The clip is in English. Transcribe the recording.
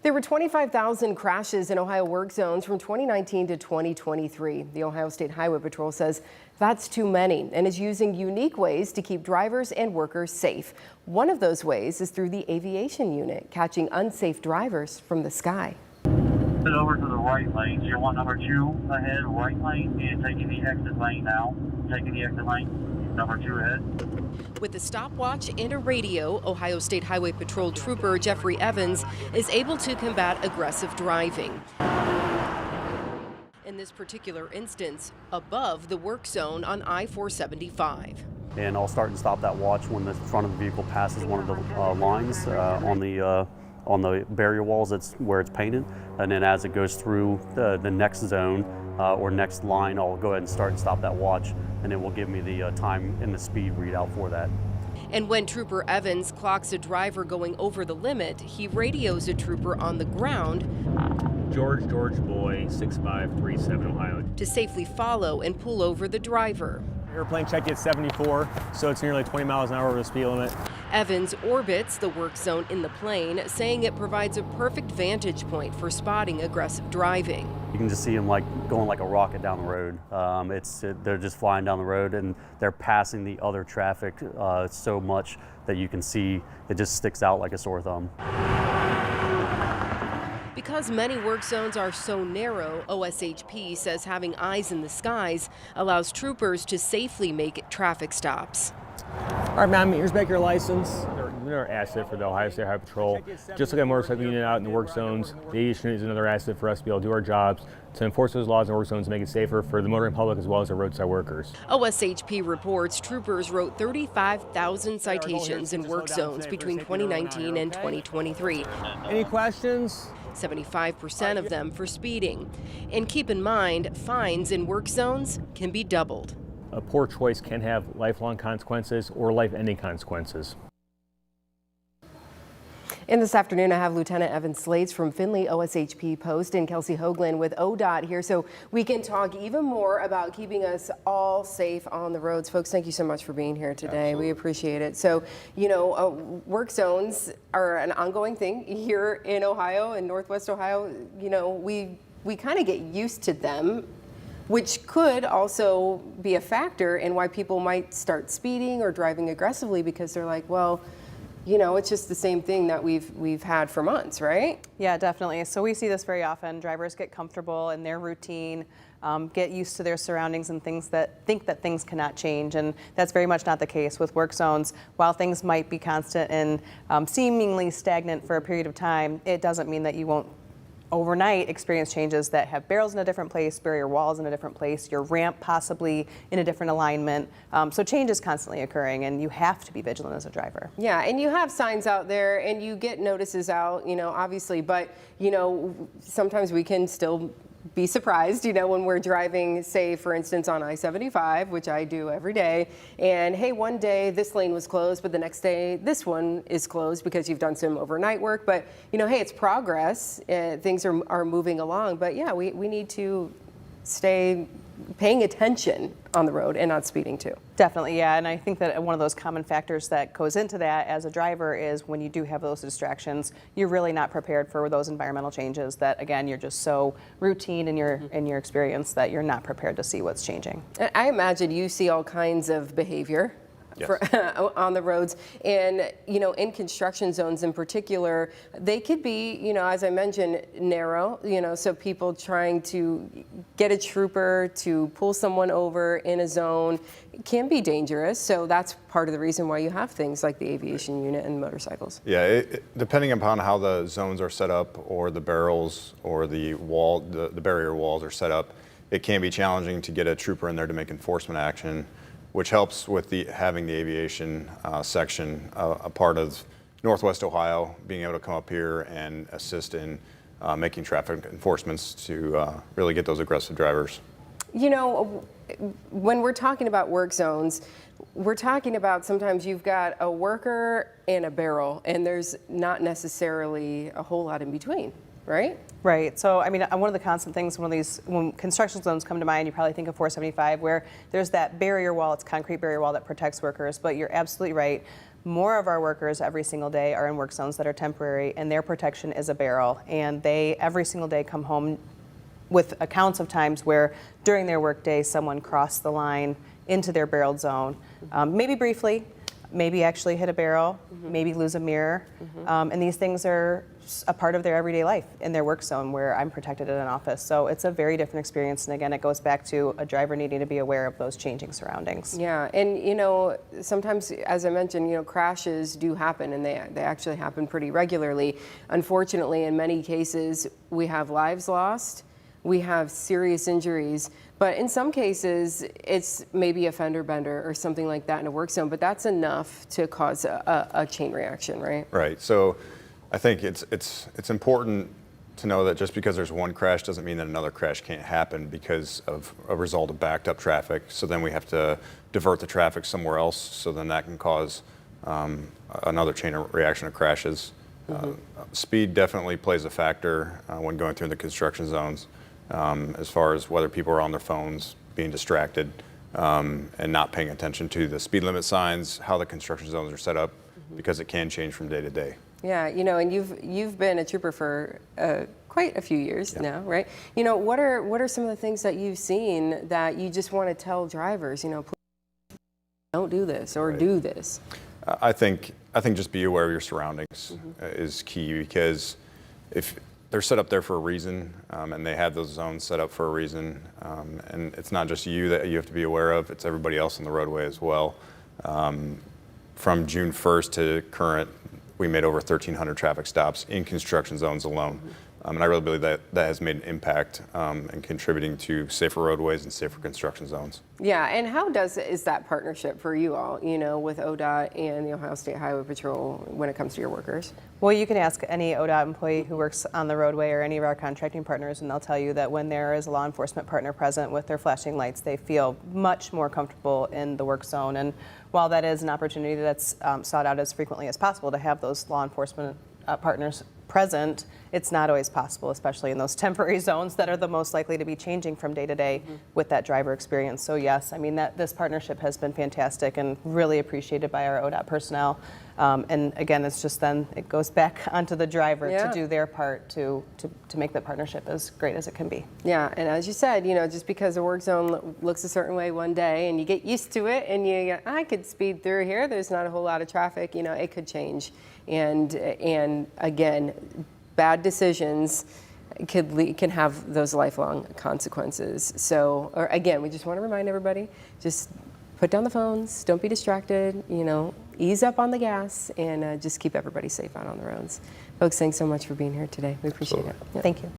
There were 25,000 crashes in Ohio work zones from 2019 to 2023. The Ohio State Highway Patrol says that's too many and is using unique ways to keep drivers and workers safe. One of those ways is through the Aviation unit, catching unsafe drivers from the sky. Over to the right lane. You want number 2 ahead, right lane, and taking the exit lane now. Taking the exit lane, number 2 ahead. With a stopwatch and a radio, Ohio State Highway Patrol Trooper Jeffrey Evans is able to combat aggressive driving. In this particular instance, above the work zone on I-475. And I'll start and stop that watch when the front of the vehicle passes one of the lines on the barrier walls. That's where it's painted. And then as it goes through the next zone or next line, I'll go ahead and start and stop that watch, and it will give me the time and the speed readout for that. And when Trooper Evans clocks a driver going over the limit, he radios a trooper on the ground, George Boy, 6537 Ohio, to safely follow and pull over the driver. Airplane checked at 74, so it's nearly 20 miles an hour over the speed limit. Evans orbits the work zone in the plane, saying it provides a perfect vantage point for spotting aggressive driving. You can just see them like going like a rocket down the road. They're just flying down the road, and they're passing the other traffic so much that you can see it just sticks out like a sore thumb. Because many work zones are so narrow, OSHP says having eyes in the skies allows troopers to safely make traffic stops. All right, ma'am, here's back your license. They're an asset for the Ohio State Highway Patrol. Just like a motorcycle unit out in the work zones, the Aviation is another asset for us to be able to do our jobs, to enforce those laws in work zones, and make it safer for the motoring public as well as our roadside workers. OSHP reports troopers wrote 35,000 citations in work zones between 2019 and 2023. Any questions? 75% of them for speeding. And keep in mind, fines in work zones can be doubled. A poor choice can have lifelong consequences or life-ending consequences. And this afternoon, I have Lieutenant Evan Slates from Findlay OSHP Post and Kelsey Hoagland with ODOT here, so we can talk even more about keeping us all safe on the roads. Folks, thank you so much for being here today. Absolutely. We appreciate it. So, you know, work zones are an ongoing thing here in Ohio and Northwest Ohio. You know, we kind of get used to them, which could also be a factor in why people might start speeding or driving aggressively, because they're like, well, you know, it's just the same thing that we've had for months, right? Yeah, definitely. So we see this very often. Drivers get comfortable in their routine, get used to their surroundings and think that things cannot change. And that's very much not the case with work zones. While things might be constant and seemingly stagnant for a period of time, it doesn't mean that you won't overnight experience changes that have barrels in a different place, barrier walls in a different place, your ramp possibly in a different alignment. So change is constantly occurring, and you have to be vigilant as a driver. Yeah, and you have signs out there and you get notices out, you know, obviously, but, you know, sometimes we can still be surprised, you know, when we're driving, say, for instance, on I-75, which I do every day, and hey, one day this lane was closed, but the next day this one is closed because you've done some overnight work. But, you know, hey, it's progress. Things are moving along. But, yeah, we need to stay paying attention on the road and not speeding too. Definitely, yeah, and I think that one of those common factors that goes into that as a driver is when you do have those distractions, you're really not prepared for those environmental changes that, again, you're just so routine in your experience that you're not prepared to see what's changing. I imagine you see all kinds of behavior. Yes. On the roads, and you know, in construction zones in particular, they could be, you know, as I mentioned, narrow, you know, so people trying to get a trooper to pull someone over in a zone can be dangerous. So that's part of the reason why you have things like the Aviation unit and motorcycles. Yeah, depending upon how the zones are set up, or the barrels or the wall, the barrier walls are set up, it can be challenging to get a trooper in there to make enforcement action, which helps with having the Aviation section, a part of Northwest Ohio, being able to come up here and assist in making traffic enforcements to really get those aggressive drivers. You know, when we're talking about work zones, we're talking about sometimes you've got a worker and a barrel, and there's not necessarily a whole lot in between, right? Right. So, I mean, one of the constant things when construction zones come to mind, you probably think of 475, where there's that barrier wall, it's concrete barrier wall that protects workers, but you're absolutely right. More of our workers every single day are in work zones that are temporary, and their protection is a barrel. And they every single day come home with accounts of times where during their workday someone crossed the line into their barreled zone, maybe briefly, maybe actually hit a barrel, maybe lose a mirror. And these things are a part of their everyday life in their work zone where I'm protected in an office. So it's a very different experience. And again, it goes back to a driver needing to be aware of those changing surroundings. Yeah, and sometimes, as I mentioned, crashes do happen, and they actually happen pretty regularly. Unfortunately, in many cases, we have lives lost, we have serious injuries, but in some cases, it's maybe a fender bender or something like that in a work zone, but that's enough to cause a chain reaction, right? Right. So I think it's important to know that just because there's one crash doesn't mean that another crash can't happen because of a result of backed up traffic. So then we have to divert the traffic somewhere else. So then that can cause another chain reaction of crashes. Speed definitely plays a factor when going through the construction zones, as far as whether people are on their phones, being distracted, and not paying attention to the speed limit signs, how the construction zones are set up, because it can change from day to day. Yeah, and you've been a trooper for quite a few years now, right? What are some of the things that you've seen that you just want to tell drivers, please don't do this or do this? I think just be aware of your surroundings is key, because if they're set up there for a reason, and they have those zones set up for a reason, and it's not just you that you have to be aware of, it's everybody else on the roadway as well. From June 1st to current, we made over 1,300 traffic stops in construction zones alone. And I really believe that has made an impact in contributing to safer roadways and safer construction zones. Yeah, and how is that partnership for you all, with ODOT and the Ohio State Highway Patrol when it comes to your workers? Well, you can ask any ODOT employee who works on the roadway or any of our contracting partners, and they'll tell you that when there is a law enforcement partner present with their flashing lights, they feel much more comfortable in the work zone. And while that is an opportunity that's sought out as frequently as possible to have those law enforcement partners present, it's not always possible, especially in those temporary zones that are the most likely to be changing from day to day with that driver experience. So yes, I mean, this partnership has been fantastic and really appreciated by our ODOT personnel. And again, it's just then it goes back onto the driver to do their part to make the partnership as great as it can be. Yeah, and as you said, just because a work zone looks a certain way one day and you get used to it and I could speed through here, there's not a whole lot of traffic, it could change. And again, bad decisions can have those lifelong consequences. So, again, we just want to remind everybody, just put down the phones, don't be distracted, ease up on the gas, and just keep everybody safe out on the roads. Folks, thanks so much for being here today. We appreciate it. Yep. Thank you.